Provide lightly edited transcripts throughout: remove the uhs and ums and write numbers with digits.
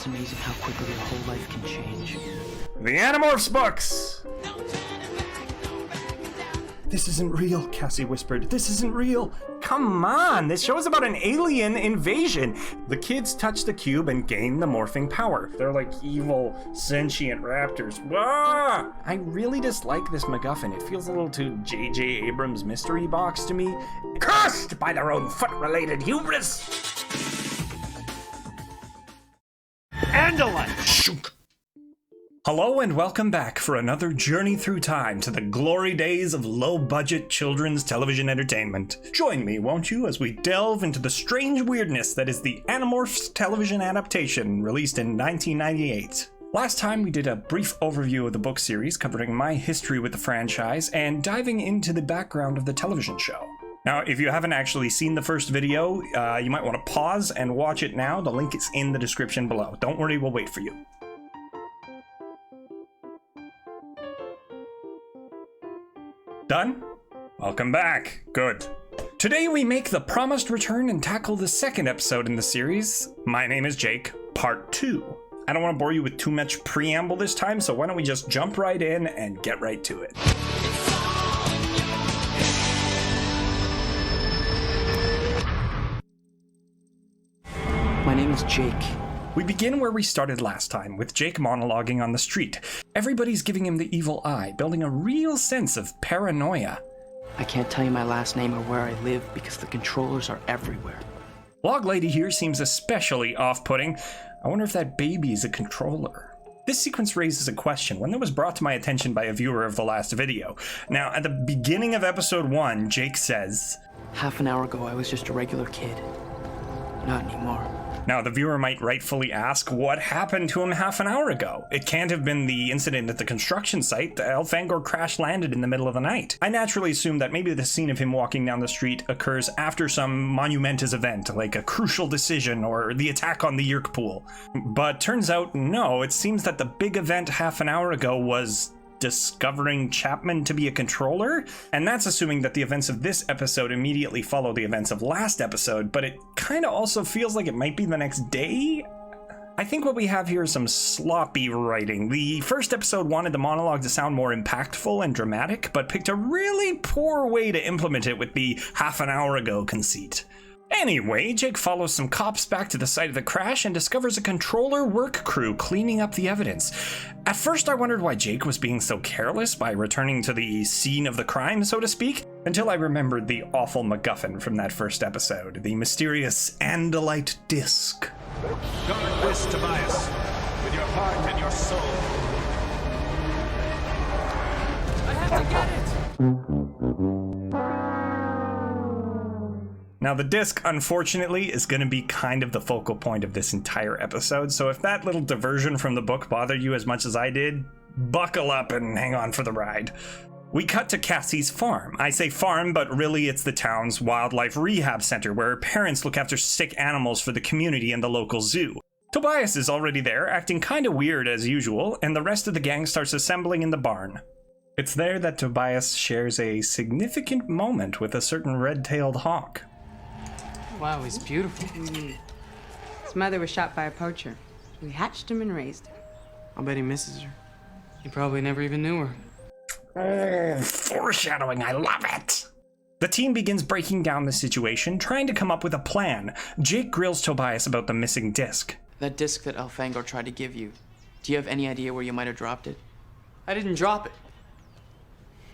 It's amazing how quickly your whole life can change. The Animorphs books! This isn't real, Cassie whispered. This isn't real. Come on, this show is about an alien invasion. The kids touch the cube and gain the morphing power. They're like evil, sentient raptors. Ah! I really dislike this MacGuffin. It feels a little too J.J. Abrams mystery box to me. Cursed by their own foot-related hubris! Andalite! Shunk. Hello and welcome back for another journey through time to the glory days of low-budget children's television entertainment. Join me, won't you, as we delve into the strange weirdness that is the Animorphs television adaptation released in 1998. Last time we did a brief overview of the book series covering my history with the franchise and diving into the background of the television show. Now, if you haven't actually seen the first video, you might want to pause and watch it now. The link is in the description below. Don't worry, we'll wait for you. Done? Welcome back. Good. Today we make the promised return and tackle the second episode in the series. My name is Jake, part 2. I don't want to bore you with too much preamble this time, so why don't we just jump right in and get right to it. My name is Jake. We begin where we started last time, with Jake monologuing on the street. Everybody's giving him the evil eye, building a real sense of paranoia. I can't tell you my last name or where I live because the controllers are everywhere. Log Lady here seems especially off-putting. I wonder if that baby is a controller. This sequence raises a question, one that was brought to my attention by a viewer of the last video. Now, at the beginning of episode 1, Jake says, Half an hour ago, I was just a regular kid. Not anymore. Now, the viewer might rightfully ask, what happened to him half an hour ago? It can't have been the incident at the construction site. The Elfangor crash-landed in the middle of the night. I naturally assume that maybe the scene of him walking down the street occurs after some monumentous event, like a crucial decision or the attack on the Yerk pool. But turns out, no, it seems that the big event half an hour ago was discovering Chapman to be a controller, and that's assuming that the events of this episode immediately follow the events of last episode, but it kind of also feels like it might be the next day. I think what we have here is some sloppy writing. The first episode wanted the monologue to sound more impactful and dramatic, but picked a really poor way to implement it with the half an hour ago conceit. Anyway, Jake follows some cops back to the site of the crash and discovers a controller work crew cleaning up the evidence. At first I wondered why Jake was being so careless by returning to the scene of the crime, so to speak, until I remembered the awful MacGuffin from that first episode, the mysterious Andalite disc. Guard this, Tobias, with your heart and your soul. I have to get it! Now, the disc, unfortunately, is going to be kind of the focal point of this entire episode, so if that little diversion from the book bothered you as much as I did, buckle up and hang on for the ride. We cut to Cassie's farm. I say farm, but really it's the town's wildlife rehab center, where her parents look after sick animals for the community and the local zoo. Tobias is already there, acting kind of weird as usual, and the rest of the gang starts assembling in the barn. It's there that Tobias shares a significant moment with a certain red-tailed hawk. Wow, he's beautiful. His mother was shot by a poacher. We hatched him and raised him. I'll bet he misses her. He probably never even knew her. Oh, foreshadowing, I love it! The team begins breaking down the situation, trying to come up with a plan. Jake grills Tobias about the missing disc. That disc that Elfangor tried to give you, do you have any idea where you might have dropped it? I didn't drop it.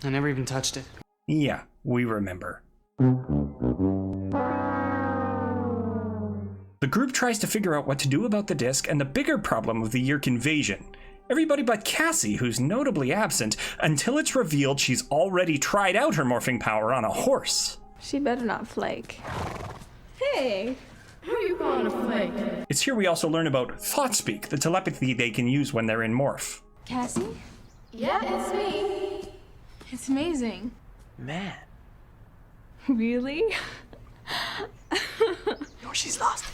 I never even touched it. Yeah, we remember. The group tries to figure out what to do about the disc and the bigger problem of the Yerk invasion. Everybody but Cassie, who's notably absent, until it's revealed she's already tried out her morphing power on a horse. She better not flake. Hey, who are you calling a flake? It's here we also learn about Thought-Speak, the telepathy they can use when they're in morph. Cassie? Yeah, it's me. It's amazing. Man. Really? No, she's lost.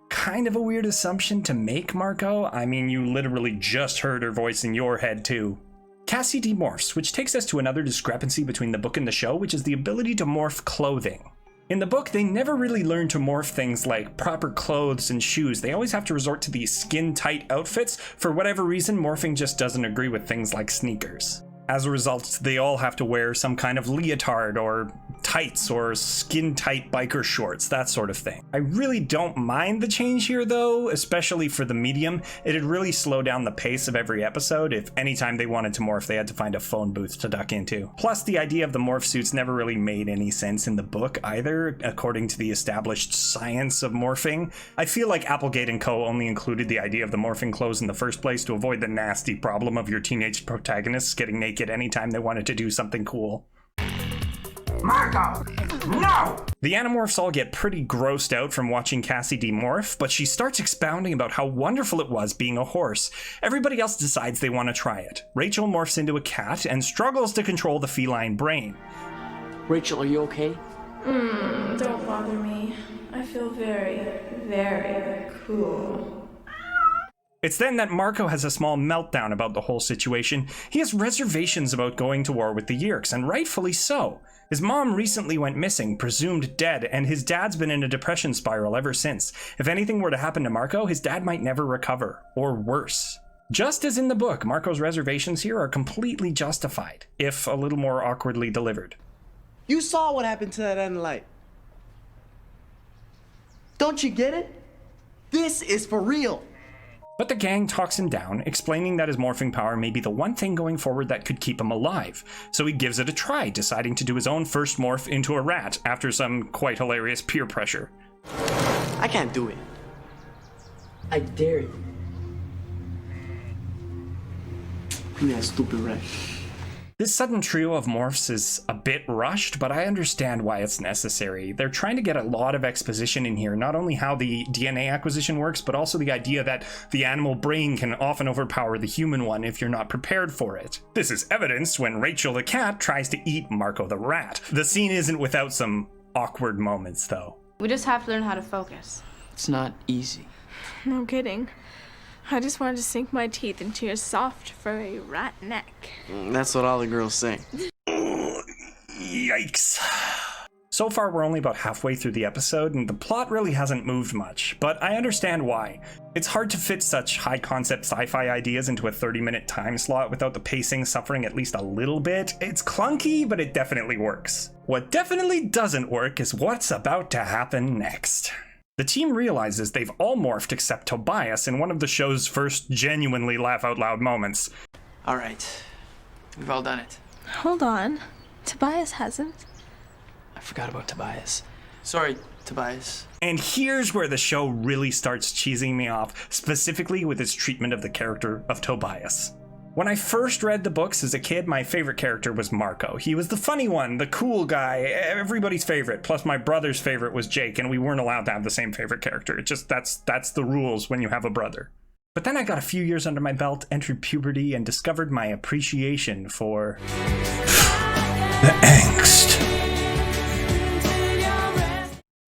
Kind of a weird assumption to make, Marco. I mean, you literally just heard her voice in your head, too. Cassie demorphs, which takes us to another discrepancy between the book and the show, which is the ability to morph clothing. In the book, they never really learn to morph things like proper clothes and shoes. They always have to resort to these skin-tight outfits. For whatever reason, morphing just doesn't agree with things like sneakers. As a result, they all have to wear some kind of leotard or tights or skin-tight biker shorts, that sort of thing. I really don't mind the change here though, especially for the medium. It'd really slow down the pace of every episode if anytime they wanted to morph they had to find a phone booth to duck into. Plus, the idea of the morph suits never really made any sense in the book either, according to the established science of morphing. I feel like Applegate and Co. only included the idea of the morphing clothes in the first place to avoid the nasty problem of your teenage protagonists getting naked anytime they wanted to do something cool. Marco! No! The Animorphs all get pretty grossed out from watching Cassie demorph, but she starts expounding about how wonderful it was being a horse. Everybody else decides they want to try it. Rachel morphs into a cat and struggles to control the feline brain. Rachel, are you okay? Don't bother me. I feel very, very cool. It's then that Marco has a small meltdown about the whole situation. He has reservations about going to war with the Yeerks, and rightfully so. His mom recently went missing, presumed dead, and his dad's been in a depression spiral ever since. If anything were to happen to Marco, his dad might never recover, or worse. Just as in the book, Marco's reservations here are completely justified, if a little more awkwardly delivered. You saw what happened to that Light. Don't you get it? This is for real. But the gang talks him down, explaining that his morphing power may be the one thing going forward that could keep him alive. So he gives it a try, deciding to do his own first morph into a rat after some quite hilarious peer pressure. I can't do it. I dare you. Give me that stupid rat. This sudden trio of morphs is a bit rushed, but I understand why it's necessary. They're trying to get a lot of exposition in here, not only how the DNA acquisition works, but also the idea that the animal brain can often overpower the human one if you're not prepared for it. This is evidenced when Rachel the cat tries to eat Marco the rat. The scene isn't without some awkward moments, though. We just have to learn how to focus. It's not easy. No kidding. I just wanted to sink my teeth into your soft, furry rat neck. That's what all the girls say. Yikes. So far, we're only about halfway through the episode, and the plot really hasn't moved much, but I understand why. It's hard to fit such high-concept sci-fi ideas into a 30-minute time slot without the pacing suffering at least a little bit. It's clunky, but it definitely works. What definitely doesn't work is what's about to happen next. The team realizes they've all morphed except Tobias in one of the show's first genuinely laugh-out-loud moments. All right. We've all done it. Hold on. Tobias hasn't. I forgot about Tobias. Sorry, Tobias. And here's where the show really starts cheesing me off, specifically with its treatment of the character of Tobias. When I first read the books as a kid, my favorite character was Marco. He was the funny one, the cool guy, everybody's favorite. Plus my brother's favorite was Jake, and we weren't allowed to have the same favorite character. It just, that's the rules when you have a brother. But then I got a few years under my belt, entered puberty, and discovered my appreciation for the angst.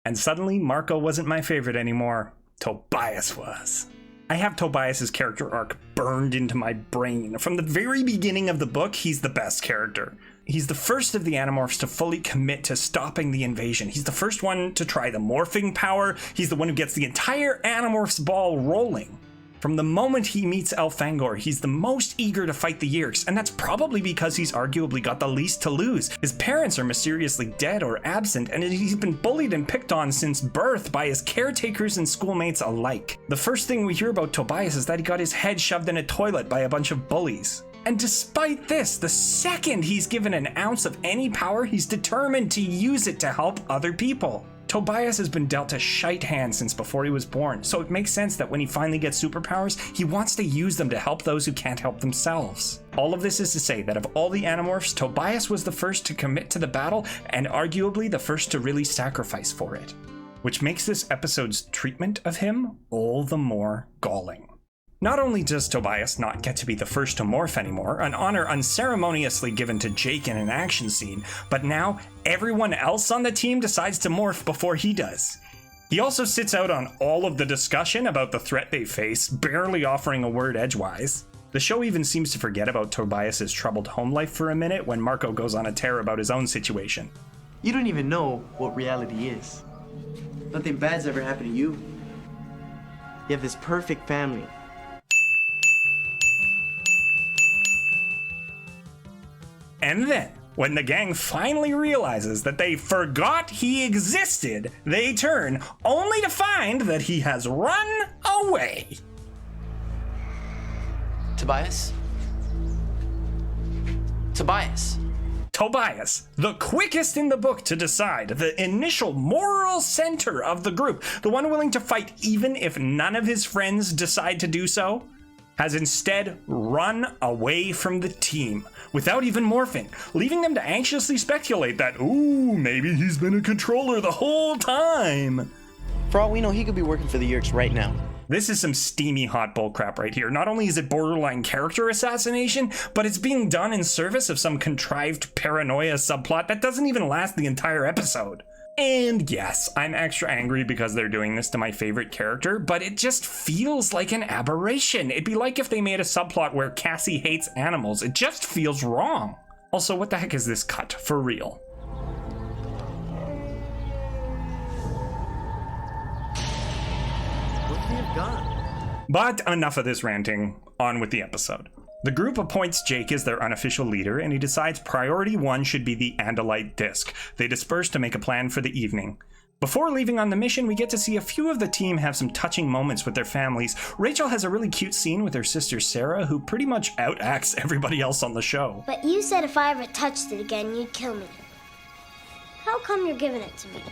And suddenly, Marco wasn't my favorite anymore. Tobias was. I have Tobias's character arc burned into my brain. From the very beginning of the book, he's the best character. He's the first of the Animorphs to fully commit to stopping the invasion. He's the first one to try the morphing power. He's the one who gets the entire Animorphs ball rolling. From the moment he meets Elfangor, he's the most eager to fight the Yeerks, and that's probably because he's arguably got the least to lose. His parents are mysteriously dead or absent, and he's been bullied and picked on since birth by his caretakers and schoolmates alike. The first thing we hear about Tobias is that he got his head shoved in a toilet by a bunch of bullies. And despite this, the second he's given an ounce of any power, he's determined to use it to help other people. Tobias has been dealt a shite hand since before he was born, so it makes sense that when he finally gets superpowers, he wants to use them to help those who can't help themselves. All of this is to say that of all the Animorphs, Tobias was the first to commit to the battle, and arguably the first to really sacrifice for it. Which makes this episode's treatment of him all the more galling. Not only does Tobias not get to be the first to morph anymore, an honor unceremoniously given to Jake in an action scene, but now everyone else on the team decides to morph before he does. He also sits out on all of the discussion about the threat they face, barely offering a word edgewise. The show even seems to forget about Tobias's troubled home life for a minute when Marco goes on a tear about his own situation. You don't even know what reality is. Nothing bad's ever happened to you. You have this perfect family. And then, when the gang finally realizes that they forgot he existed, they turn, only to find that he has run away. Tobias? Tobias? Tobias, the quickest in the book to decide, the initial moral center of the group, the one willing to fight even if none of his friends decide to do so, has instead run away from the team without even morphing, leaving them to anxiously speculate that, ooh, maybe he's been a controller the whole time. For all we know, he could be working for the Yeerks right now. This is some steamy hot bullcrap right here. Not only is it borderline character assassination, but it's being done in service of some contrived paranoia subplot that doesn't even last the entire episode. And yes, I'm extra angry because they're doing this to my favorite character, but it just feels like an aberration. It'd be like if they made a subplot where Cassie hates animals. It just feels wrong. Also, what the heck is this cut, for real? What could he have done? But enough of this ranting, on with the episode. The group appoints Jake as their unofficial leader, and he decides priority 1 should be the Andalite disc. They disperse to make a plan for the evening. Before leaving on the mission, we get to see a few of the team have some touching moments with their families. Rachel has a really cute scene with her sister Sarah, who pretty much outacts everybody else on the show. But you said if I ever touched it again, you'd kill me. How come you're giving it to me?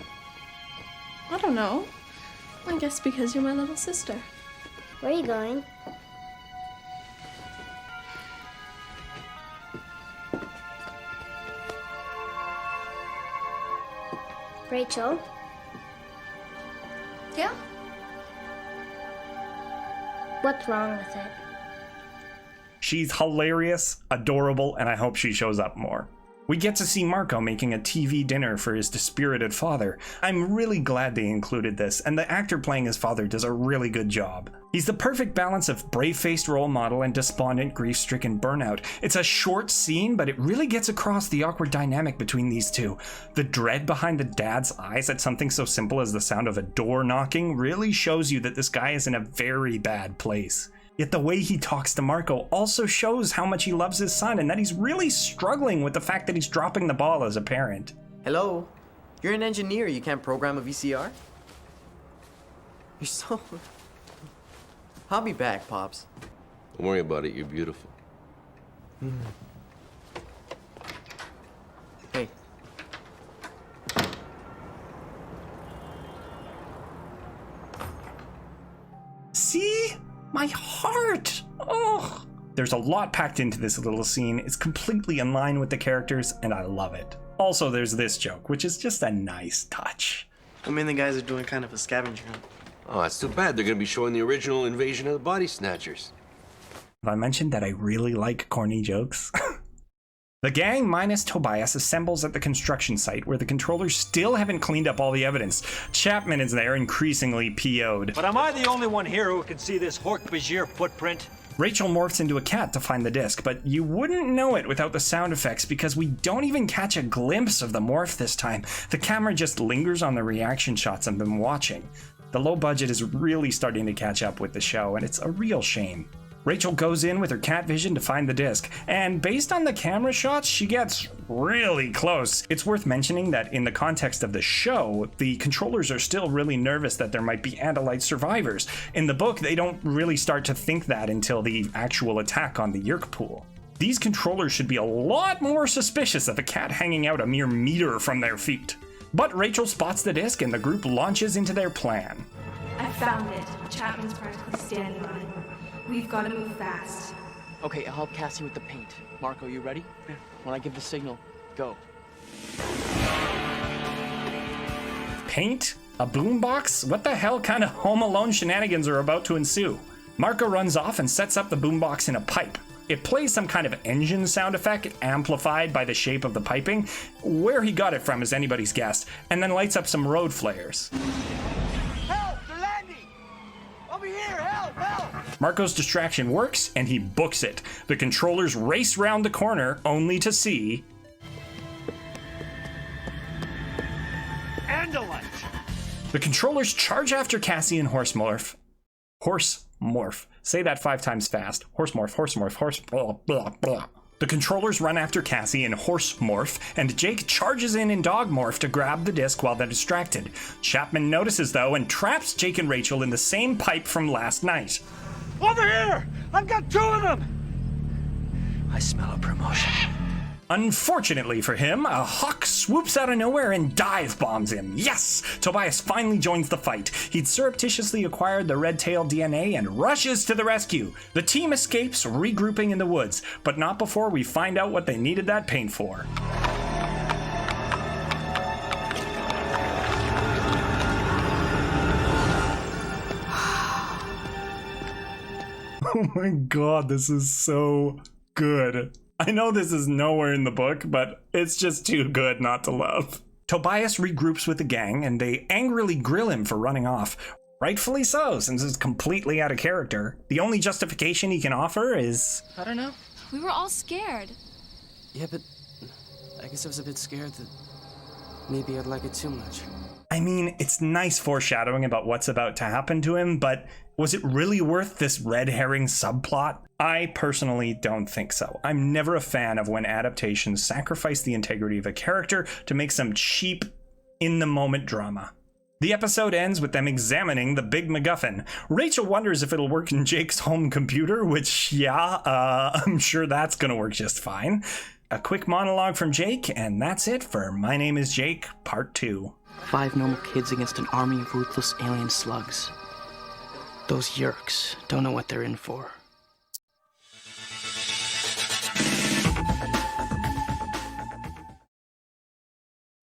I don't know. I guess because you're my little sister. Where are you going? Rachel? Yeah? What's wrong with it? She's hilarious, adorable, and I hope she shows up more. We get to see Marco making a TV dinner for his dispirited father. I'm really glad they included this, and the actor playing his father does a really good job. He's the perfect balance of brave-faced role model and despondent, grief-stricken burnout. It's a short scene, but it really gets across the awkward dynamic between these two. The dread behind the dad's eyes at something so simple as the sound of a door knocking really shows you that this guy is in a very bad place. Yet the way he talks to Marco also shows how much he loves his son and that he's really struggling with the fact that he's dropping the ball as a parent. Hello? You're an engineer. You can't program a VCR? You're so... I'll be back, Pops. Don't worry about it. You're beautiful. Hey. See? My heart! Oh! There's a lot packed into this little scene. It's completely in line with the characters, and I love it. Also, there's this joke, which is just a nice touch. I mean, the guys are doing kind of a scavenger hunt. Oh, that's too bad. They're going to be showing the original Invasion of the Body Snatchers. Have I mentioned that I really like corny jokes? The gang minus Tobias assembles at the construction site where the controllers still haven't cleaned up all the evidence. Chapman is there, increasingly PO'd. But am I the only one here who can see this Hork-Bajir footprint? Rachel morphs into a cat to find the disc, but you wouldn't know it without the sound effects because we don't even catch a glimpse of the morph this time. The camera just lingers on the reaction shots I've been watching. The low budget is really starting to catch up with the show, and it's a real shame. Rachel goes in with her cat vision to find the disc, and based on the camera shots, she gets really close. It's worth mentioning that in the context of the show, the controllers are still really nervous that there might be Andalite survivors. In the book, they don't really start to think that until the actual attack on the Yeerk pool. These controllers should be a lot more suspicious of a cat hanging out a mere meter from their feet. But Rachel spots the disc and the group launches into their plan. I found it. Chapman's practically standing on it. We've got to move fast. Okay, I'll help Cassie with the paint. Marco, you ready? Yeah. When I give the signal, go. Paint? A boombox? What the hell kind of Home Alone shenanigans are about to ensue? Marco runs off and sets up the boombox in a pipe. It plays some kind of engine sound effect amplified by the shape of the piping. Where he got it from is anybody's guess, and then lights up some road flares. Help! They're landing! Over here! Help! Help! Marco's distraction works, and he books it. The controllers race round the corner, only to see... The controllers charge after Cassie and Horse Morph. Say that 5 times fast. Horse Morph, blah, blah, blah. The controllers run after Cassie and Horse Morph, and Jake charges in Dog Morph to grab the disc while they're distracted. Chapman notices, though, and traps Jake and Rachel in the same pipe from last night. Over here! I've got 2 of them! I smell a promotion. Unfortunately for him, a hawk swoops out of nowhere and dive bombs him. Yes! Tobias finally joins the fight. He'd surreptitiously acquired the red tail DNA and rushes to the rescue. The team escapes, regrouping in the woods, but not before we find out what they needed that paint for. Oh my god, this is so good. I know this is nowhere in the book, but it's just too good not to love. Tobias regroups with the gang, and they angrily grill him for running off. Rightfully so, since it's completely out of character. The only justification he can offer is... I don't know. We were all scared. Yeah, but I guess I was a bit scared that maybe I'd like it too much. I mean, it's nice foreshadowing about what's about to happen to him, but was it really worth this red herring subplot? I personally don't think so. I'm never a fan of when adaptations sacrifice the integrity of a character to make some cheap, in-the-moment drama. The episode ends with them examining the big MacGuffin. Rachel wonders if it'll work in Jake's home computer, which, I'm sure that's gonna work just fine. A quick monologue from Jake, and that's it for My Name is Jake, Part 2. 5 normal kids against an army of ruthless alien slugs. Those yerks don't know what they're in for.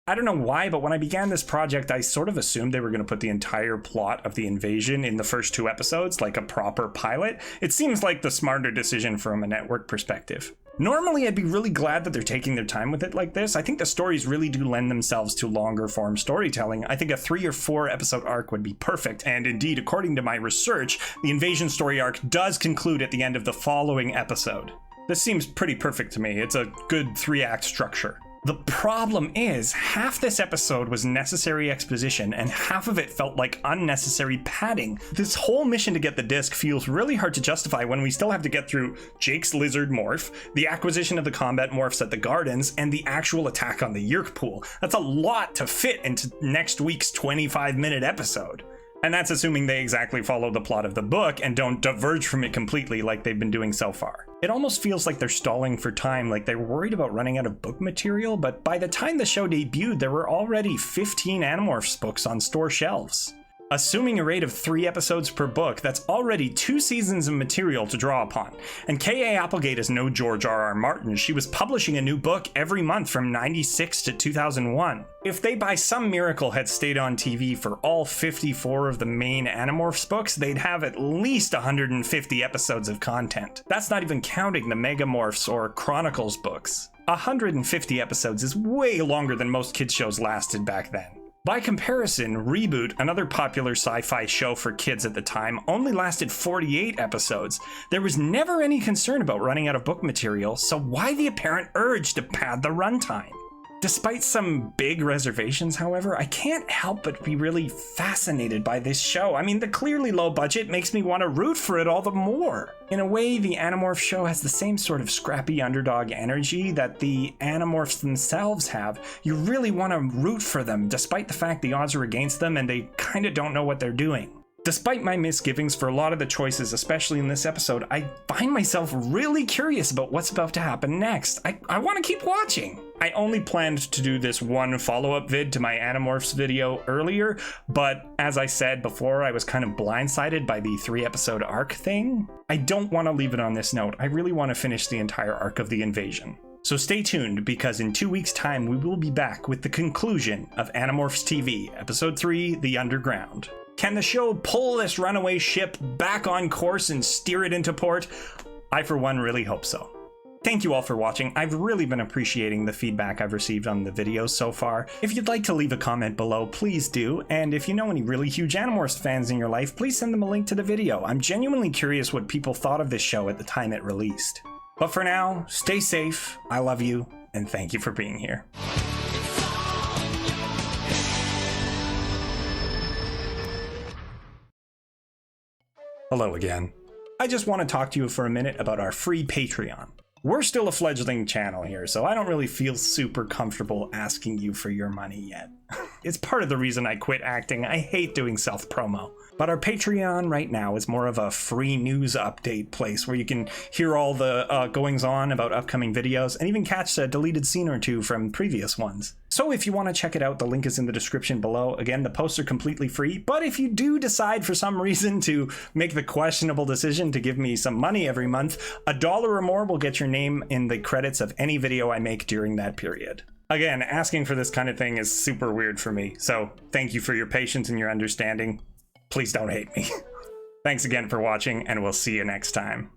I don't know why, but when I began this project, I sort of assumed they were going to put the entire plot of the invasion in the first 2 episodes, like a proper pilot. It seems like the smarter decision from a network perspective. Normally, I'd be really glad that they're taking their time with it like this. I think the stories really do lend themselves to longer form storytelling. I think a 3 or 4 episode arc would be perfect, and indeed, according to my research, the invasion story arc does conclude at the end of the following episode. This seems pretty perfect to me. It's a good 3-act structure. The problem is, half this episode was necessary exposition, and half of it felt like unnecessary padding. This whole mission to get the disc feels really hard to justify when we still have to get through Jake's lizard morph, the acquisition of the combat morphs at the gardens, and the actual attack on the Yerk pool. That's a lot to fit into next week's 25-minute episode. And that's assuming they exactly follow the plot of the book and don't diverge from it completely like they've been doing so far. It almost feels like they're stalling for time, like they're worried about running out of book material, but by the time the show debuted, there were already 15 Animorphs books on store shelves. Assuming a rate of 3 episodes per book, that's already 2 seasons of material to draw upon. And K.A. Applegate is no George R.R. Martin. She was publishing a new book every month from 96 to 2001. If they by some miracle had stayed on TV for all 54 of the main Animorphs books, they'd have at least 150 episodes of content. That's not even counting the Megamorphs or Chronicles books. 150 episodes is way longer than most kids shows lasted back then. By comparison, Reboot, another popular sci-fi show for kids at the time, only lasted 48 episodes. There was never any concern about running out of book material, so why the apparent urge to pad the runtime? Despite some big reservations, however, I can't help but be really fascinated by this show. I mean, the clearly low budget makes me want to root for it all the more. In a way, the Animorphs show has the same sort of scrappy underdog energy that the Animorphs themselves have. You really want to root for them, despite the fact the odds are against them and they kind of don't know what they're doing. Despite my misgivings for a lot of the choices, especially in this episode, I find myself really curious about what's about to happen next. I want to keep watching. I only planned to do this one follow-up vid to my Animorphs video earlier, but as I said before, I was kind of blindsided by the 3-episode arc thing. I don't want to leave it on this note. I really want to finish the entire arc of the invasion. So stay tuned, because in 2 weeks' time, we will be back with the conclusion of Animorphs TV, Episode 3, The Underground. Can the show pull this runaway ship back on course and steer it into port? I, for one, really hope so. Thank you all for watching. I've really been appreciating the feedback I've received on the videos so far. If you'd like to leave a comment below, please do. And if you know any really huge Animorphs fans in your life, please send them a link to the video. I'm genuinely curious what people thought of this show at the time it released. But for now, stay safe, I love you, and thank you for being here. Hello again. I just want to talk to you for a minute about our free Patreon. We're still a fledgling channel here, so I don't really feel super comfortable asking you for your money yet. It's part of the reason I quit acting. I hate doing self-promo. But our Patreon right now is more of a free news update place where you can hear all the goings-on about upcoming videos and even catch a deleted scene or two from previous ones. So if you want to check it out, the link is in the description below. Again, the posts are completely free, but if you do decide for some reason to make the questionable decision to give me some money every month, $1 or more will get your name in the credits of any video I make during that period. Again, asking for this kind of thing is super weird for me, so thank you for your patience and your understanding. Please don't hate me. Thanks again for watching, and we'll see you next time.